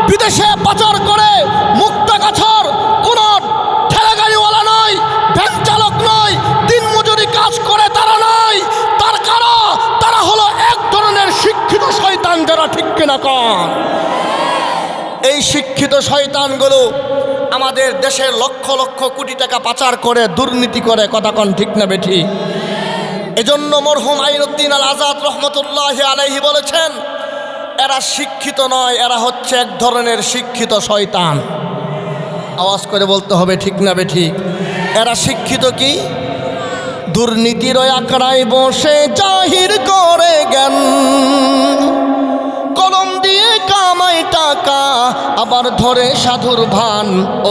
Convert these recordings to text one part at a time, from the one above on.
বিদেশে পাচার করে মুক্তাগাছার কোন ঠেলাগাড়িওয়ালা নয়, ভ্যান চালক নয়, দিনমজুরি কাজ করে তারা নয়। তার কারা? তারা হলো এক ধরনের শিক্ষিত শয়তান, যারা ঠিক কিনা কন। এই শিক্ষিত শয়তানগুলো আমাদের দেশের লক্ষ লক্ষ কোটি টাকা পাচার করে, দুর্নীতি করে, কথা কন ঠিক না বেঠি? এজন্য মরহুম আইনুদ্দিন আল আজাদ রহমতুল্লাহি আলাইহি বলেছেন, এরা শিক্ষিত নয়, এরা হচ্ছে এক ধরনের শিক্ষিত শয়তান। আওয়াজ করে বলতে হবে ঠিক না বেঠি? এরা শিক্ষিত কি? দুর্নীতির আখড়ায় বসে জাহির করে জ্ঞান, কলম দিয়ে কামাই টাকা, আবার ধরে সাধুর ভান।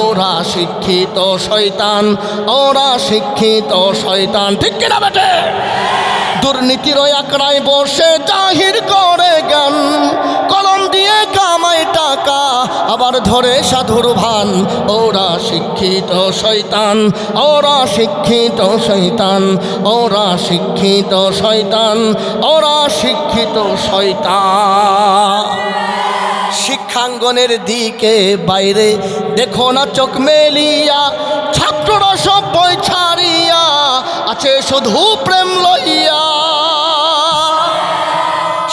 ওরা শিক্ষিত শয়তান, ওরা শিক্ষিত শয়তান, ঠিক কিনা বেটে? দুর্নীতির আখড়ায় বসে জাহির করে জ্ঞান, কলম দিয়ে কামাই টাকা, আবার ধরে সাধুর ভান। ওরা শিক্ষিত শয়তান, ওরা শিক্ষিত শয়তান, ওরা শিক্ষিত শয়তান, ওরা শিক্ষিত শয়তান। শিক্ষাঙ্গনের দিকে বাইরে দেখো না চোখ মেলিয়া, ছাত্ররা সব বই ছাড়িয়া আছে শুধু প্রেম লইয়া।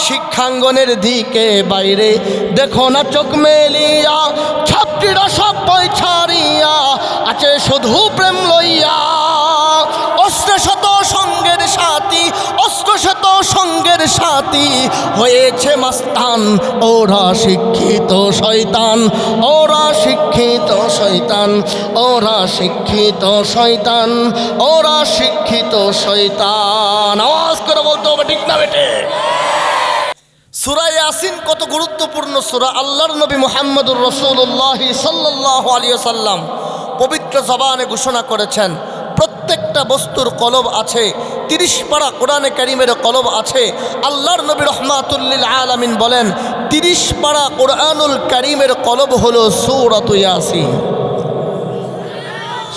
শিক্ষাঙ্গনের দিকে বাইরে দেখো না চোখ মেলিয়া, ছাত্রীরা সব বই ছাড়িয়া আছে শুধু প্রেম লইয়া। অস্ত্রশত সঙ্গের সাথী, অস্ত্রশত সঙ্গের সাথী হয়েছে মাস্তান। ওরা শিক্ষিত শয়তান, ওরা শিক্ষিত শয়তান, ওরা শিক্ষিত শয়তান, ওরা শিক্ষিত শয়তান। আওয়াজ করে বলতে হবে ঠিক না বেটে? সূরা ইয়াসিন কত গুরুত্বপূর্ণ সূরা। আল্লাহর নবী মুহাম্মদুর রাসূলুল্লাহ সাল্লাল্লাহু আলাইহি ওয়াসাল্লাম পবিত্র জবানে ঘোষণা করেছেন, প্রত্যেকটা বস্তুর কলব আছে। 30 পারা কোরআনে কারীমের কলব আছে। আল্লাহর নবী রাহমাতুল লিল আলামিন বলেন, 30 পারা কোরআনুল কারীমের কলব হলো সূরাত ইয়াসিন।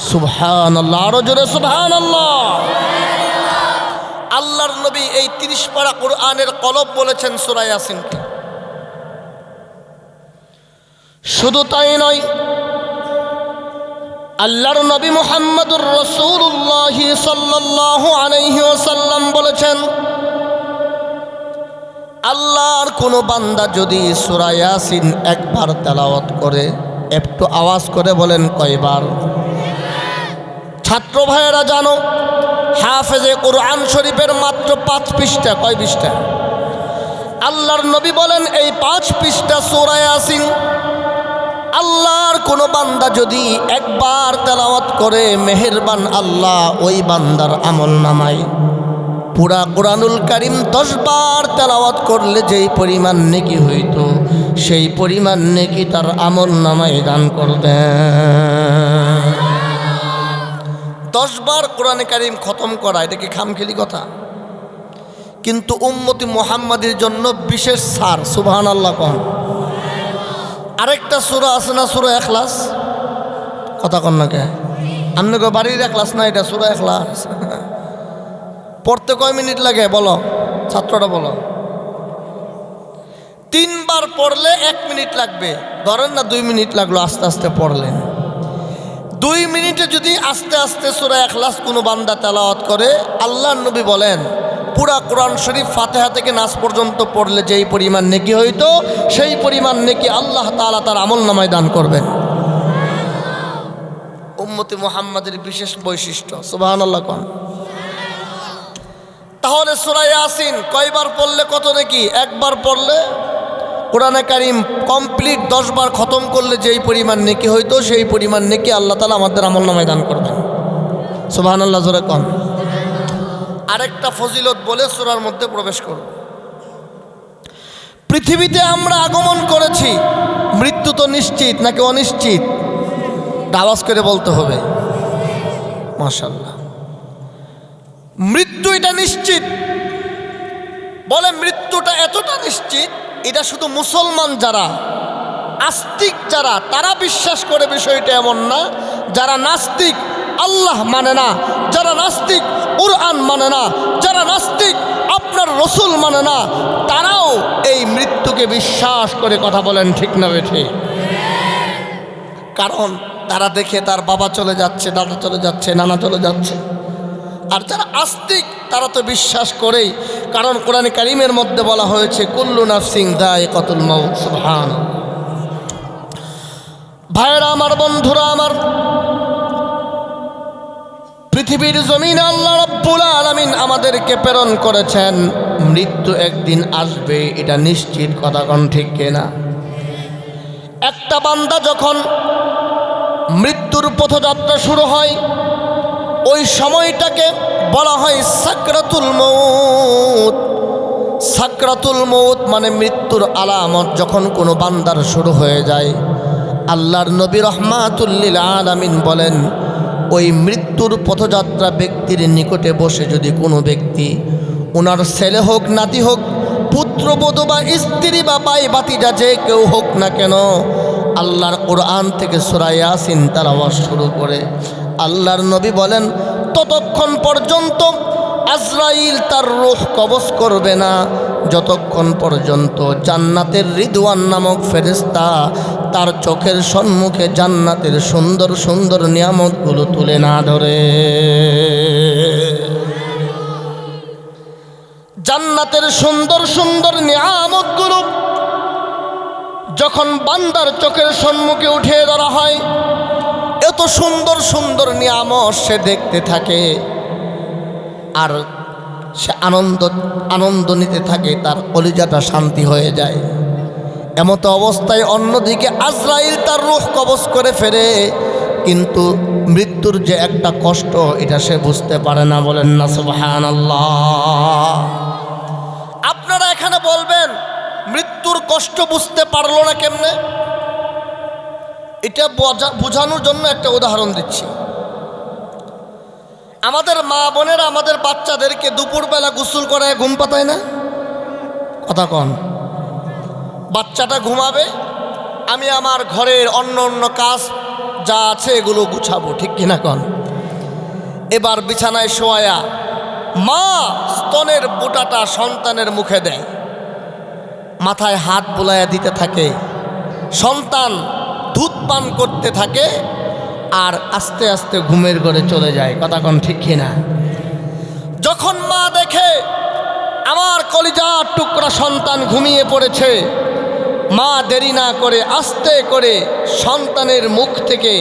সুবহানাল্লাহ, আরো জোরে সুবহানাল্লাহ। আল্লাহর নবী এই 30 পারা কোরআনের কলব বলেছেন সূরা ইয়াসিনকে। শুধু তাই নয়, আল্লাহর নবী মুহাম্মদুর রাসূলুল্লাহ সাল্লাল্লাহু আলাইহি ওয়াসাল্লাম বলেছেন, আল্লাহর কোনো বান্দা যদি সূরা ইয়াসিন একবার তেলাওয়াত করে, একটু আওয়াজ করে বলেন কয়বার? ছাত্র ভাইয়েরা জানো, হাফেজে কোরআন শরীফের মাত্র 5 পৃষ্ঠা। কয় পৃষ্ঠা? আল্লাহর নবী বলেন এই 5 পৃষ্ঠা সূরা ইয়াসিন আল্লাহর কোনো বান্দা যদি একবার তেলাওয়াত করে, মেহেরবান আল্লাহ ওই বান্দার আমল নামায় পুরা কোরআনুল কারীম 10 বার তেলাওয়াত করলে যেই পরিমাণ নেকি হইতো, সেই পরিমাণ নেকি তার আমল নামায় দান করবেন। 10 বার কোরআনে কারীম খতম করা, এটা কি খামখেলি কথা? কিন্তু উম্মতি মুহাম্মাদের জন্য বিশেষ ছাড়। সুবহানাল্লাহ কোন। আরেকটা সূরা আছে না, সূরা ইখলাস? কথা কন না কে? আপনাকে বাড়ির ইখলাস না, এটা সূরা ইখলাস। পড়তে কয় মিনিট লাগে বলো? ছাত্রটা বলো। 3 বার পড়লে 1 মিনিট লাগবে, ধরেন না 2 মিনিট লাগলো আস্তে আস্তে পড়লেন। 2 মিনিটে যদি আস্তে আস্তে সূরা ইখলাস কোনো বান্দা তেলাওয়াত করে, আল্লাহর নবী বলেন পুরা কোরআন শরীফ ফাতিহা থেকে নাস পর্যন্ত পড়লে যেই পরিমাণ নেকি হইতো, সেই পরিমাণ নেকি আল্লাহ তাআলা তার আমলনামায় দান করবেন। উম্মতি মুহাম্মাদের বিশেষ বৈশিষ্ট্য। সুবহানাল্লাহ কোন। তাহলে সূরা ইয়াসিন কয়বার পড়লে কত নেকি? একবার পড়লে কোরআনে কারীম কমপ্লিট 10 বার খতম করলে যেই পরিমাণ নেকি হইতো, সেই পরিমাণ নেকি আল্লাহ তাআলা আমাদের আমলনামায় দান করবেন। সুবহানাল্লাহ জোরে কোন। আরেকটা ফজিলত বলে সূরার মধ্যে প্রবেশ করব। পৃথিবীতে আমরা আগমন করেছি, মৃত্যু তো নিশ্চিত নাকি অনিশ্চিত? আওয়াজ করে বলতে হবে মাশাআল্লাহ। মৃত্যু এটা নিশ্চিত। বলে মৃত্যুটা এতটা নিশ্চিত, এটা শুধু মুসলমান যারা, আস্তিক যারা, তারা বিশ্বাস করে বিষয়টা এমন না। যারা নাস্তিক, আল্লাহ মানে না, যারা নাস্তিক কুরআন মানে না, যারা নাস্তিক আপনার রসুল মানে না, তারাও এই মৃত্যুকে থেকে বিশ্বাস করে কথা বলেন, ঠিক না বেঠে? কারণ তারা দেখে তার বাবা চলে যাচ্ছে, দাদা চলে যাচ্ছে, নানা চলে যাচ্ছে। আর যারা আস্তিক তারা তো বিশ্বাস করেই, কারণ কোরআন কারীমের মধ্যে বলা হয়েছে কুল্লু নাফসিন যায়িকাতুল মাউত। সুবহানাল্লাহ। ভাইরা আমার, বন্ধুরা আমার, পৃথিবীর জমিনে আল্লাহ রাব্বুল আলামিন আমাদেরকে প্রেরণ করেছেন। মৃত্যু একদিন আসবে, এটা নিশ্চিত, কথা কোন ঠিক কিনা? একটা বান্দা যখন মৃত্যুর পথযাত্রা শুরু হয়, ওই সময়টাকে বলা হয় সাকরাতুল মউত। সাকরাতুল মউত মানে মৃত্যুর আলামত যখন কোনো বান্দার শুরু হয়ে যায়, আল্লাহর নবী রাহমাতুল লিল আলামিন বলেন, ওই মৃত্যুর পথযাত্রা ব্যক্তির নিকটে বসে যদি কোনো ব্যক্তি, ওনার ছেলে হোক, নাতি হোক, পুত্রবধূ বা স্ত্রী বা ভাই ভাতিজা যে কেউ হোক না কেন, আল্লাহর কোরআন থেকে সূরা ইয়াসিন তেলাওয়াত শুরু করে, আল্লাহর নবী বলেন ততক্ষণ পর্যন্ত আজরাইল তার রূহ কবজ করবে না যতক্ষণ পর্যন্ত জান্নাতের রিদওয়ান নামক ফেরেশতা তার চোখের সম্মুখে জান্নাতের সুন্দর সুন্দর নিয়ামতগুলো তুলে না ধরে। জান্নাতের সুন্দর সুন্দর নিয়ামতগুলো যখন বান্দার চোখের সম্মুখে উঠিয়ে ধরা হয়, এত সুন্দর সুন্দর নিয়ামত সে দেখতে থাকে আর সে আনন্দ নিতে থাকে, তার কলিজাটা শান্তি হয়ে যায়। এমতো অবস্থায় অন্যদিকে আজরাইল তার রূহ কবজ করে ফেরে, কিন্তু মৃত্যুর যে একটা কষ্ট এটা সে বুঝতে পারে না। বলেন না সুবহানাল্লাহ। আপনারা এখানে বলবেন মৃত্যুর কষ্ট বুঝতে পারলো না কেমনে? এটা বোঝানোর জন্য একটা উদাহরণ দিচ্ছি। আমাদের মা বোনেরা আমাদের বাচ্চাদেরকে দুপুরবেলা গোসল করায় ঘুম পাতায় না? কথা কন। বাচ্চাটা ঘুমাবে, আমি আমার ঘরের অন্য অন্য কাজ যা আছে এগুলো গুছাবো, ঠিক কিনা কন? এবার বিছানায় শোয়া মা স্তনের বুটাটা সন্তানের মুখে দেয়, মাথায় হাত বুলাইয়া দিতে থাকে, সন্তান দুধ পান করতে থাকে আর আস্তে আস্তে ঘুমের ঘরে চলে যায়। কথা কোন ঠিক কিনা? যখন মা দেখে আমার কলিজার টুকরা সন্তান ঘুমিয়ে পড়েছে, মা দেরি না করে আস্তে করে সন্তানের মুখ থেকে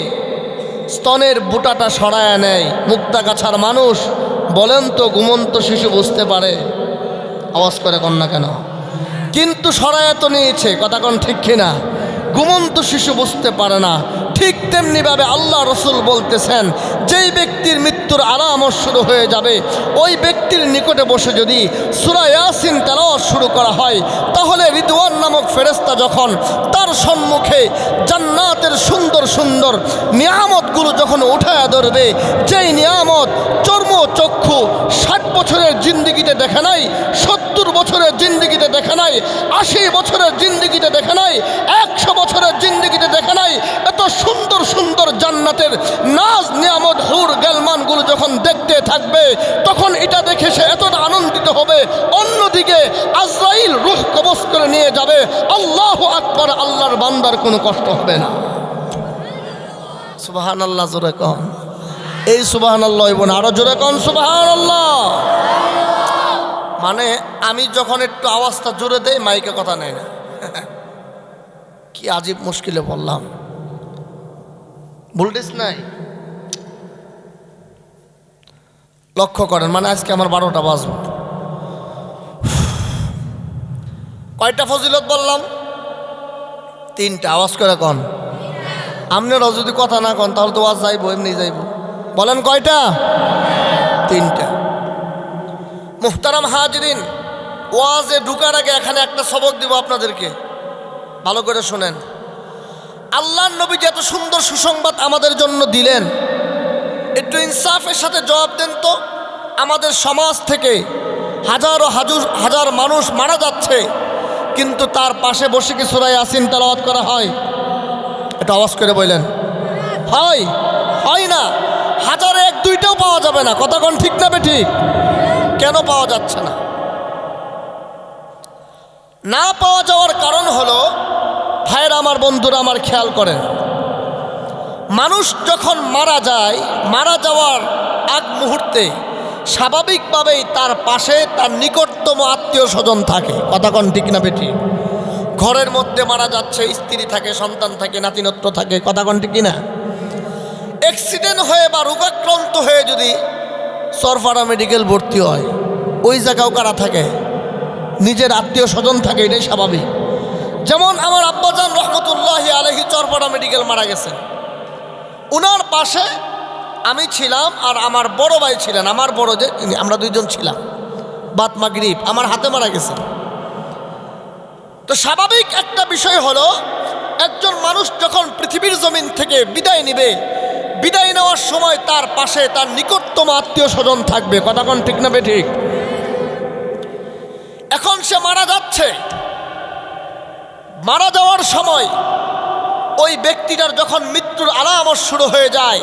স্তনের বুটাটা সরায়া নেয়। মুক্তাগাছার মানুষ বলেন তো ঘুমন্ত শিশু বুঝতে পারে? আওয়াজ করে কন না কেন? কিন্তু সরায়া তো নিয়েছে। কথা কোন ঠিক কিনা? ঘুমন্ত শিশু বুঝতে পারে না। ঠিক তেমনিভাবে আল্লাহ রসুল বলতেছেন, যেই ব্যক্তির মৃত্যুর আলামত শুরু হয়ে যাবে, ওই ব্যক্তির নিকটে বসে যদি সূরা ইয়াসিন তেলাওয়াত শুরু করা হয়, তাহলে রিদওয়ান নামক ফেরেশতা যখন তার সম্মুখে জান্নাতের সুন্দর সুন্দর নিয়ামতগুলো যখন উঠায়া ধরবে, যেই নিয়ামত চর্মচক্ষু 60 বছরের জিন্দিগিতে দেখে নাই, 70 বছরের জিন্দিগিতে দেখে নাই, 80 বছরের জিন্দিগিতে দেখে নাই, 100 বছরের জিন্দিগিতে দেখে নাই, এত সুন্দর সুন্দর জান্নাতের নাজ নিয়ামত হুর গালমানগুলো যখন দেখতে থাকবে, তখন এটা দেখে সে এতটা আনন্দিত হবে। অন্যদিকে আজরাইল রূহ কবজ করে নিয়ে যাবে। আল্লাহু আকবার। আল্লাহর বান্দার কোনো কষ্ট হবে না। সুবহানাল্লাহ জোরে কন। এই সুবহানাল্লাহ হইব না, আরো জোরে কন সুবহানাল্লাহ। মানে আমি যখন একটু আওয়াজটা জোরে দেই মাইকে কথা নেয় না। কি আজীব মুশকিলে বললাম, ভোল্টেজ নাই। লক্ষ্য করেন, মানে আজকে আমার 12টা বাজবে। কয়টা ফজিলত বললাম? 3টা। আওয়াজ করে কন। আপনারা যদি কথা না কন তাহলে তো ওয়াজ যাইব, এমনি যাইব। বলেন কয়টা? 3টা। মুহতারাম হাজরিন, ওয়াজে ঢুকার আগে এখানে একটা সবক দিব আপনাদেরকে, ভালো করে শোনেন। আল্লাহর নবী যে এত সুন্দর সুসংবাদ আমাদের জন্য দিলেন, একটু ইনসাফের সাথে জবাব দেন তো। আমাদের সমাজ থেকে হাজারো হাজার মানুষ মারা যাচ্ছে, কিন্তু তার পাশে বসে কি সূরা ইয়াসিন তেলাওয়াত করা হয়? এটা আওয়াজ করে বললেন, হয়? হয় না। হাজারে 1-2টাও পাওয়া যাবে না। কথা কোন ঠিক না বেঠিক? কেন পাওয়া যাচ্ছে না? না পাওয়া যাওয়ার কারণ হলো, ভাইয়েরা আমার, বন্ধুরা আমার, খেয়াল করেন, মানুষ যখন মারা যায়, মারা যাওয়ার আগ মুহূর্তে স্বাভাবিকভাবেই তার পাশে তার নিকটতম আত্মীয় স্বজন থাকে। কথা কন ঠিক না বেটি? ঘরের মধ্যে মারা যাচ্ছে, স্ত্রী থাকে, সন্তান থাকে, নাতিনত্ব থাকে। কথা কন ঠিক না? অ্যাক্সিডেন্ট হয়ে বা রোগাক্রান্ত হয়ে যদি চরপাড়া মেডিকেল ভর্তি হয়, ওই জায়গাও কারা থাকে? নিজের আত্মীয় স্বজন থাকে, এটাই স্বাভাবিক। যেমন আমার আব্বাজান রহমতুল্লাহি আলাইহি চরপাড়া মেডিকেল মারা গেছেন, উনার পাশে আমি ছিলাম আর আমার বড় ভাই ছিলেন, আমার বড় যে তিনি, আমরা দুইজন ছিলাম। বাত মাগরিব আমার হাতে মারা গেছেন। তো স্বাভাবিক একটা বিষয় হলো, একজন মানুষ যখন পৃথিবীর জমিন থেকে বিদায় নিবে, বিদায় নেওয়ার সময় তার পাশে তার নিকটতম আত্মীয় স্বজন থাকবে। কথা কোন ঠিক না বেঠিক? এখন সে মারা যাচ্ছে, মারা যাওয়ার সময় ওই ব্যক্তিটার যখন মৃত্যুর আলামত শুরু হয়ে যায়,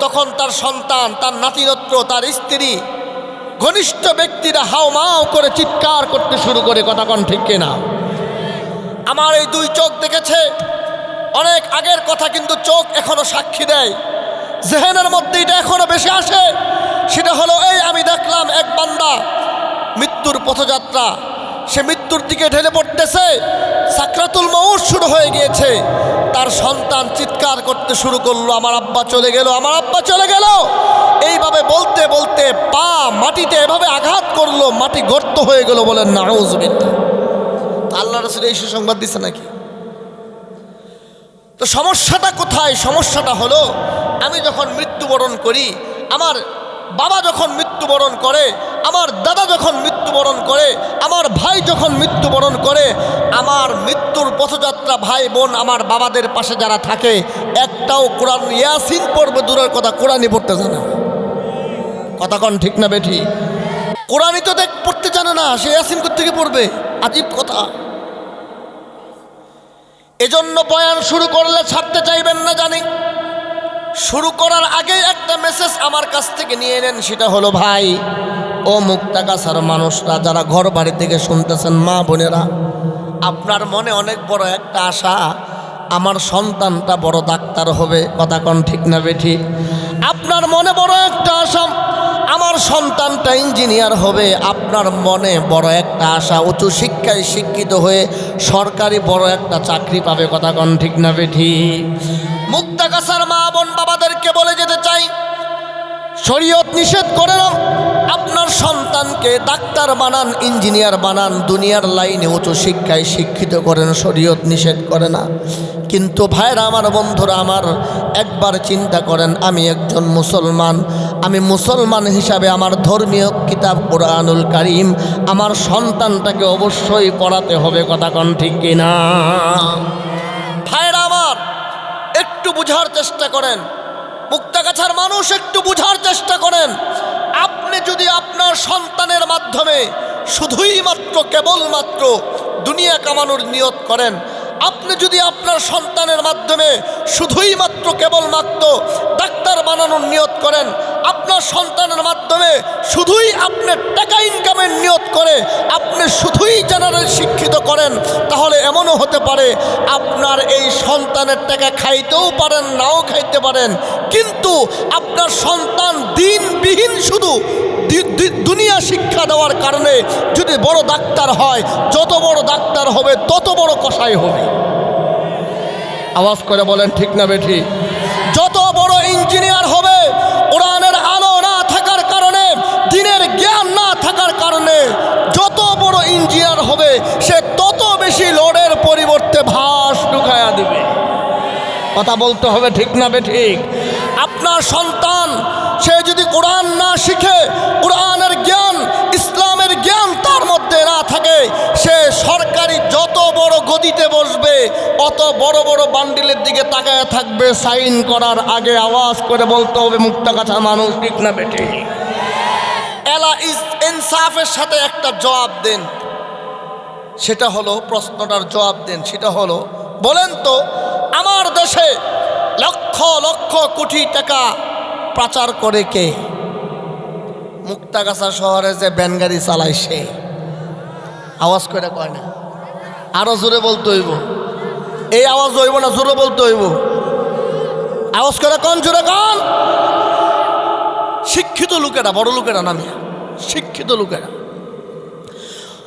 তখন তার সন্তান, তার নাতিনত্র, তার স্ত্রী, ঘনিষ্ঠ ব্যক্তিরা হাউমাউ করে চিৎকার করতে শুরু করে। কথা কোন ঠিক কিনা? আমার এই দুই চোখ দেখেছে, অনেক আগের কথা, কিন্তু চোখ এখনো সাক্ষী দেয়, জেহেনের মধ্যে এটা এখনো বেশি আসে। সেটা হলো, এই আমি দেখলাম এক বান্দা মৃত্যুর পথযাত্রা, সে মৃত্যুর দিকে ঢেলে পড়তেছে, সাকরাতুল মউত শুরু হয়ে গিয়েছে, তার সন্তান চিৎকার করতে শুরু করলো, আমার আব্বা চলে গেল, আমার আব্বা চলে গেল। এইভাবে বলতে বলতে পা মাটিতে এভাবে আঘাত করলো, মাটি গর্ত হয়ে গেল। বলেন নাউযুবিল্লাহ। আল্লাহ রাসূল এই সুসংবাদ দিচ্ছে নাকি? তো সমস্যাটা কোথায়? সমস্যাটা হলো, আমি যখন মৃত্যুবরণ করি, আমার বাবা যখন মৃত্যুবরণ করে, আমার দাদা যখন মৃত্যুবরণ করে, আমার ভাই যখন মৃত্যুবরণ করে, আমার মৃত্যুর পথযাত্রা ভাই বোন, আমার বাবাদের পাশে যারা থাকে, একটাও কোরআন ইয়াসিন পড়বে দূরের কথা, কোরআনই পড়তে জানে না। কথা কন ঠিক না বেঠি? কোরআনই তো পড়তে জানে না, সে ইয়াসিন কোত্থেকে পড়বে? আজীব কথা। এজন্য বয়ান শুরু করলে ছাড়তে চাইবেন না জানি, শুরু করার আগে একটা মেসেজ আমার কাছ থেকে নিয়ে নেন। সেটা হলো, ভাই ও মুক্তাগাছার মানুষরা, যারা ঘর বাড়ি থেকে শুনতেছেন, মা বোনেরা, আপনার মনে অনেক বড় একটা আশা, আমার সন্তানটা বড় ডাক্তার হবে। কথা কন ঠিক না বেঠি? আপনার মনে বড় একটা আশা, আমার সন্তানটা ইঞ্জিনিয়ার হবে। আপনার মনে বড় একটা আশা, উচ্চ শিক্ষায় শিক্ষিত হয়ে সরকারি বড় একটা চাকরি পাবে। কথা কন ঠিক না বেঠি? মুক্তাগাছার মা বোন বাবাদেরকে বলে যেতে চাই, শরীয়ত নিষেধ করে না আপনার সন্তানকে ডাক্তার বানান, ইঞ্জিনিয়ার বানান, দুনিয়ার লাইনে উচ্চ শিক্ষায় শিক্ষিত করেন, শরীয়ত নিষেধ করে না। কিন্তু ভাইরা আমার, বন্ধুরা আমার, একবার চিন্তা করেন, আমি একজন মুসলমান, আমি মুসলমান হিসাবে আমার ধর্মীয় কিতাব কোরআনুল কারীম আমার সন্তানটাকে অবশ্যই পড়াতে হবে। কথা কন ঠিক কিনা? ভাইরা আমার, একটু বুঝার চেষ্টা করেন, মুক্তাগাছার মানুষ একটু বুঝার চেষ্টা করেন। আপনি যদি আপনার সন্তানের মাধ্যমে শুধুই মাত্র কেবলমাত্র দুনিয়া কামানোর নিয়ত করেন, আপনি যদি আপনার সন্তানের মাধ্যমে শুধুই মাত্র কেবলমাত্র ডাক্তার বানানোর নিয়ত করেন, আপনার সন্তানের মাধ্যমে শুধুই আপনি টাকা ইনকামের নিয়ত করে আপনি শুধুই জেনারেল শিক্ষিত করেন, তাহলে এমনও হতে পারে আপনার এই সন্তানের টাকা খাইতেও পারেন, নাও খাইতে পারেন, কিন্তু আপনার সন্তান দিনবিহীন শুধু দুনিয়া শিক্ষা দেওয়ার কারণে যদি বড় ডাক্তার হয়, যত বড় ডাক্তার হবে তত বড় কসাই হবে। আওয়াজ করে বলেন ঠিক না বেঠি? যত বড় ইঞ্জিনিয়ার হবে, কোরআনের আলো না থাকার কারণে, দ্বীনের জ্ঞান না থাকার কারণে যত বড় ইঞ্জিনিয়ার হবে, সে তত বেশি লোডের পরিবর্তে ভাস ঢুকায়া দিবে। কথা বলতে হবে ঠিক না বেঠিক? আপনার সন্তান সে যদি কোরআন না শিখে, কোরআনের জ্ঞান, ইসলামের জ্ঞান তার মধ্যে না থাকে, সে সরকারি যত বড় গদিতে বসবে, অত বড় বড় বান্ডিলের দিকে তাকায় থাকবে সাইন করার আগে। আওয়াজ করে বলতে হবে মুক্তাগাছার মানুষ ঠিক না বেঠিক? এলা ইনসাফের সাথে একটা জবাব দেন, সেটা হলো, প্রশ্নটার জবাব দেন, সেটা হলো, বলেন তো আমার দেশে লক্ষ লক্ষ কোটি টাকা পাচার করে কে? মুক্তাগাছা শহরে যে ব্যানগাড়ি চালায় সে। আওয়াজ করে কয় না? আরো জোরে বলতে হইব, এই আওয়াজ হইব না, জোরে বলতে হইব, আওয়াজ করে কোন, জোরে কোন। শিক্ষিত লোকেরা, বড় লোকেরা নামে, শিক্ষিত লোকেরা